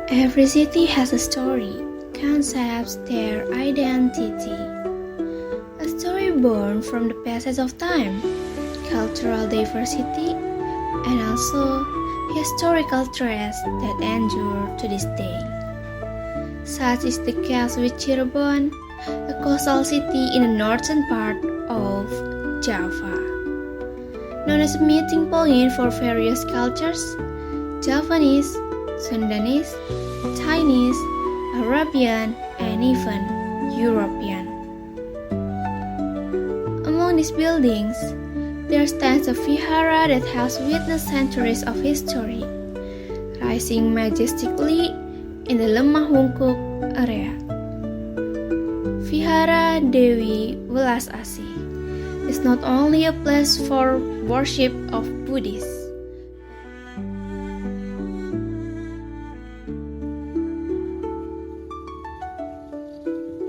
Every city has a story, concepts their identity. A story born from the passage of time, cultural diversity, and also historical traits that endure to this day. Such is the case with Cirebon, a coastal city in the northern part of Java. Known as a meeting point for various cultures, Javanese, Sundanese, Chinese, Arabian, and even European. Among these buildings, there stands a vihara that has witnessed centuries of history, rising majestically in the Lemah Wungkuk area. Vihara Dewi Welas Asih is not only a place for worship of Buddhists.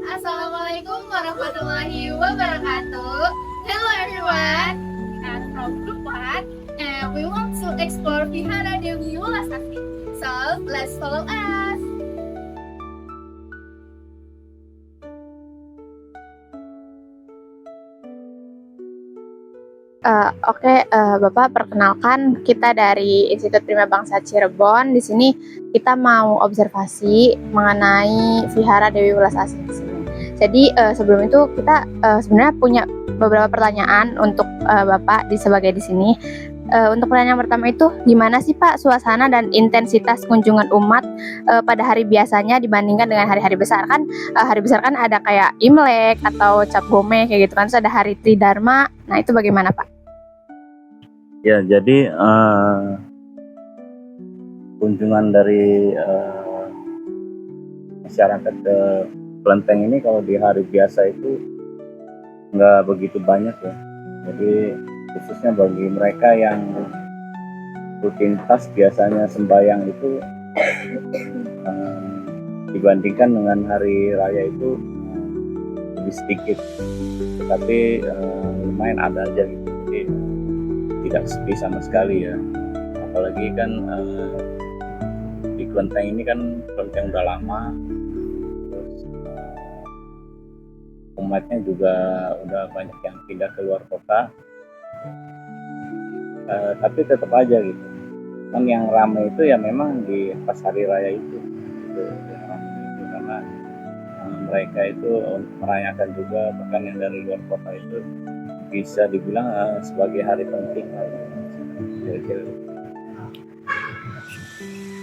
Assalamualaikum warahmatullahi wabarakatuh. Hello everyone, I'm from Group 1 and we want to explore Vihara Dewi Welas Asih. So let's follow us. Bapak, perkenalkan kita dari Institut Prima Bangsa Cirebon. Di sini kita mau observasi mengenai Vihara Dewi Welas Asih di sini. Jadi sebelum itu kita sebenarnya punya beberapa pertanyaan untuk Bapak sebagai di sini. Untuk pertanyaan pertama itu, gimana sih Pak suasana dan intensitas kunjungan umat pada hari biasanya dibandingkan dengan hari-hari besar? Kan hari besar kan ada kayak Imlek atau Cap Gome kayak gitu kan, terus ada hari Tridharma. Nah itu bagaimana Pak? Ya, jadi kunjungan dari masyarakat ke Kelenteng ini kalau di hari biasa itu nggak begitu banyak ya. Jadi khususnya bagi mereka yang rutinitas biasanya sembahyang itu dibandingkan dengan hari raya itu lebih sedikit. Tetapi lumayan ada aja gitu. Jadi tidak sepi sama sekali ya, apalagi kan di Kelenteng ini kan kelenteng udah lama, terus umatnya juga udah banyak yang pindah ke luar kota, tapi tetap aja gitu. Kan yang ramai itu ya memang di pas hari raya itu, gitu, yang ramai itu karena mereka itu merayakan juga, bahkan yang dari luar kota itu bisa dibilang sebagai hari penting kira-kira.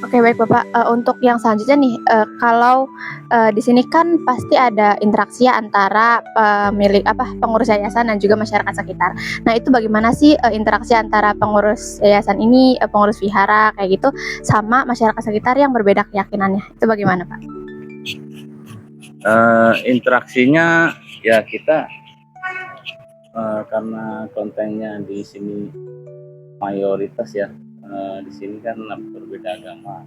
Oke, baik Bapak. Untuk yang selanjutnya nih, kalau di sini kan pasti ada interaksi antara pengurus yayasan dan juga masyarakat sekitar. Nah itu bagaimana sih interaksi antara pengurus yayasan ini, pengurus vihara kayak gitu, sama masyarakat sekitar yang berbeda keyakinannya? Itu bagaimana Pak? Interaksinya ya kita karena kontennya di sini mayoritas ya, di sini kan berbeda agama,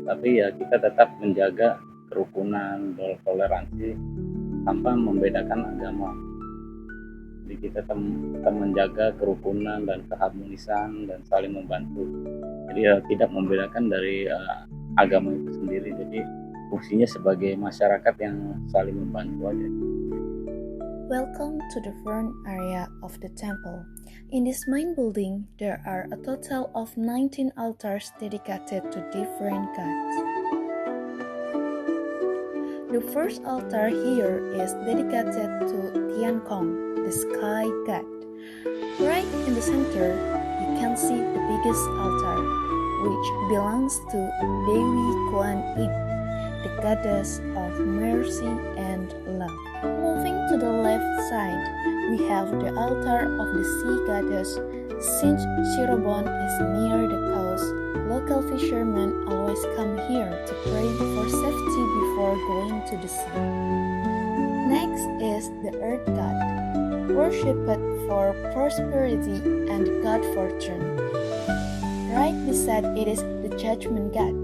tapi ya kita tetap menjaga kerukunan, toleransi tanpa membedakan agama. Jadi kita tetap menjaga kerukunan dan keharmonisan dan saling membantu. Jadi ya tidak membedakan dari agama itu sendiri. Jadi fungsinya sebagai masyarakat yang saling membantu aja. Welcome to the front area of the temple. In this main building, there are a total of 19 altars dedicated to different gods. The first altar here is dedicated to Tiankong, the sky god. Right in the center, you can see the biggest altar, which belongs to Dewi Kuan Yin, the goddess of mercy and love. Moving to the left side, we have the altar of the sea goddess. Since Cirebon is near the coast, local fishermen always come here to pray for safety before going to the sea. Next is the earth god, worshipped for prosperity and god fortune. Right beside it is the judgment god,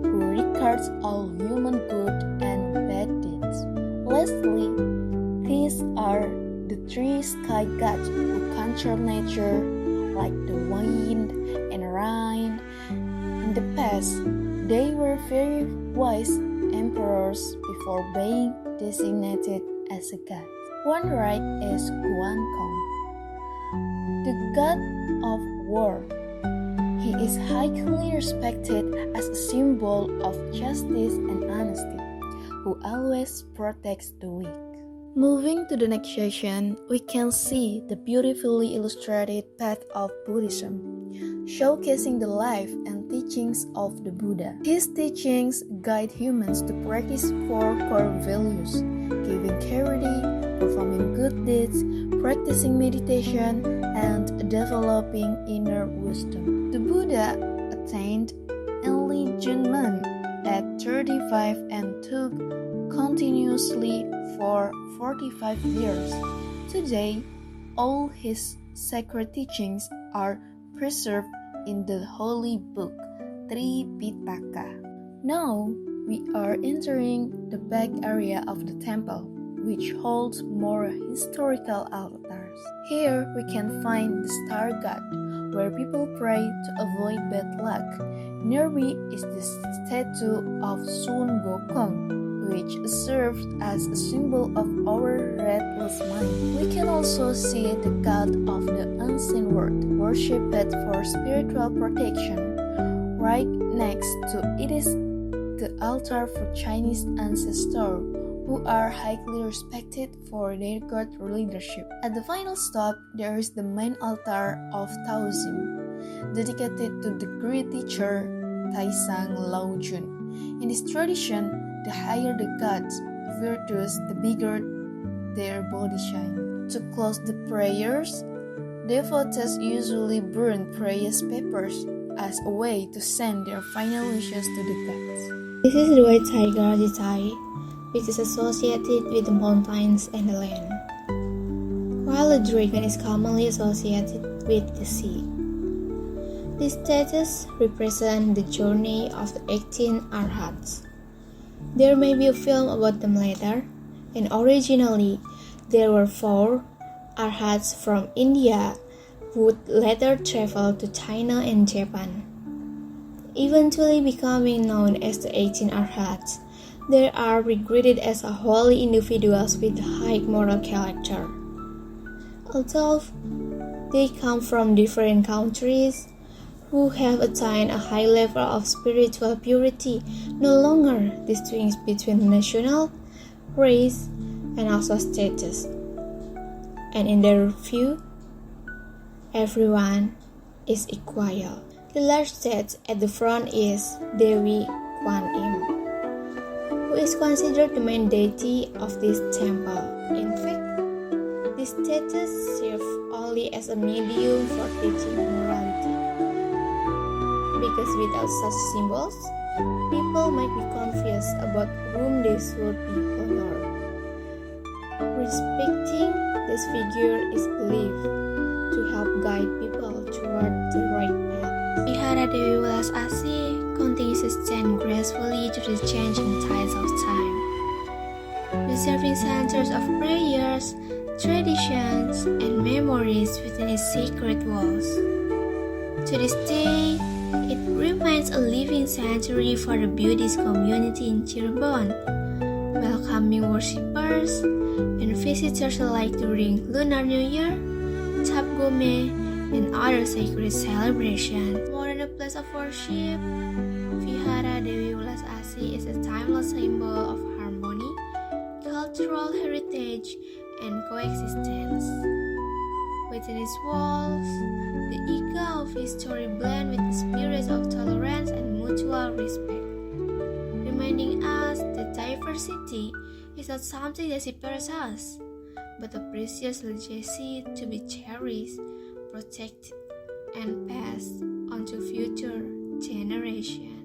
who records all human good and bad deeds. Lastly, these are the three sky gods who control nature, like the wind and rain. In the past, They were very wise emperors before being designated as a god. One right is Guan Kong, the god of war. He is highly respected as a symbol of justice and honesty, who always protects the weak. Moving to the next section, we can see the beautifully illustrated path of Buddhism, showcasing the life and teachings of the Buddha. His teachings guide humans to practice four core values: giving charity, performing good deeds, practicing meditation, and developing inner wisdom. The Buddha attained enlightenment at 35 and took continuously for 45 years. Today, all his sacred teachings are preserved in the holy book Tripitaka. Now, we are entering the back area of the temple, which holds more historical altars. Here, we can find the Star God, where people pray to avoid bad luck. Nearby is the statue of Sun Gokong, which serves as a symbol of our restless mind. We can also see the god of the unseen world, worshipped for spiritual protection. Right next to it is the altar for Chinese ancestors, who are highly respected for their god leadership. At the final stop, there is the main altar of Taoism, dedicated to the great teacher Taisang Laojun. In this tradition, the higher the god's virtues, the bigger their body shine. To close the prayers, devotees usually burn prayers papers as a way to send their final wishes to the gods. This is the white tiger Jitai, which is associated with the mountains and the land, while the dragon is commonly associated with the sea. These statues represent the journey of the 18 Arhats. There may be a film about them later, and originally there were 4 Arhats from India who would later travel to China and Japan. Eventually becoming known as the 18 Arhats, they are regarded as holy individuals with high moral character. Although they come from different countries, who have attained a high level of spiritual purity, no longer distinguish between national, race, and also status. And in their view, everyone is equal. The large statue at the front is Dewi Kwan Im, who is considered the main deity of this temple. In fact, this statue serves only as a medium for teaching morality, because without such symbols, people might be confused about whom they should be honored. Respecting this figure is believed to help guide people toward the right path. Vihara Dewi Welas Asih continues to stand gracefully to the changing tides of time, preserving centers of prayers, traditions, and memories within its sacred walls. To this day, it remains a living sanctuary for the Buddhist community in Cirebon, welcoming worshippers and visitors alike during Lunar New Year, Cap Gome, and other sacred celebrations. More than a place of worship, Vihara Dewi Welas Asih is a timeless symbol of harmony, cultural heritage, and coexistence. Within its walls, the echo of history blend with the spirits of tolerance and mutual respect, reminding us that diversity is not something that separates us, but a precious legacy to be cherished, protected, and passed on to future generations.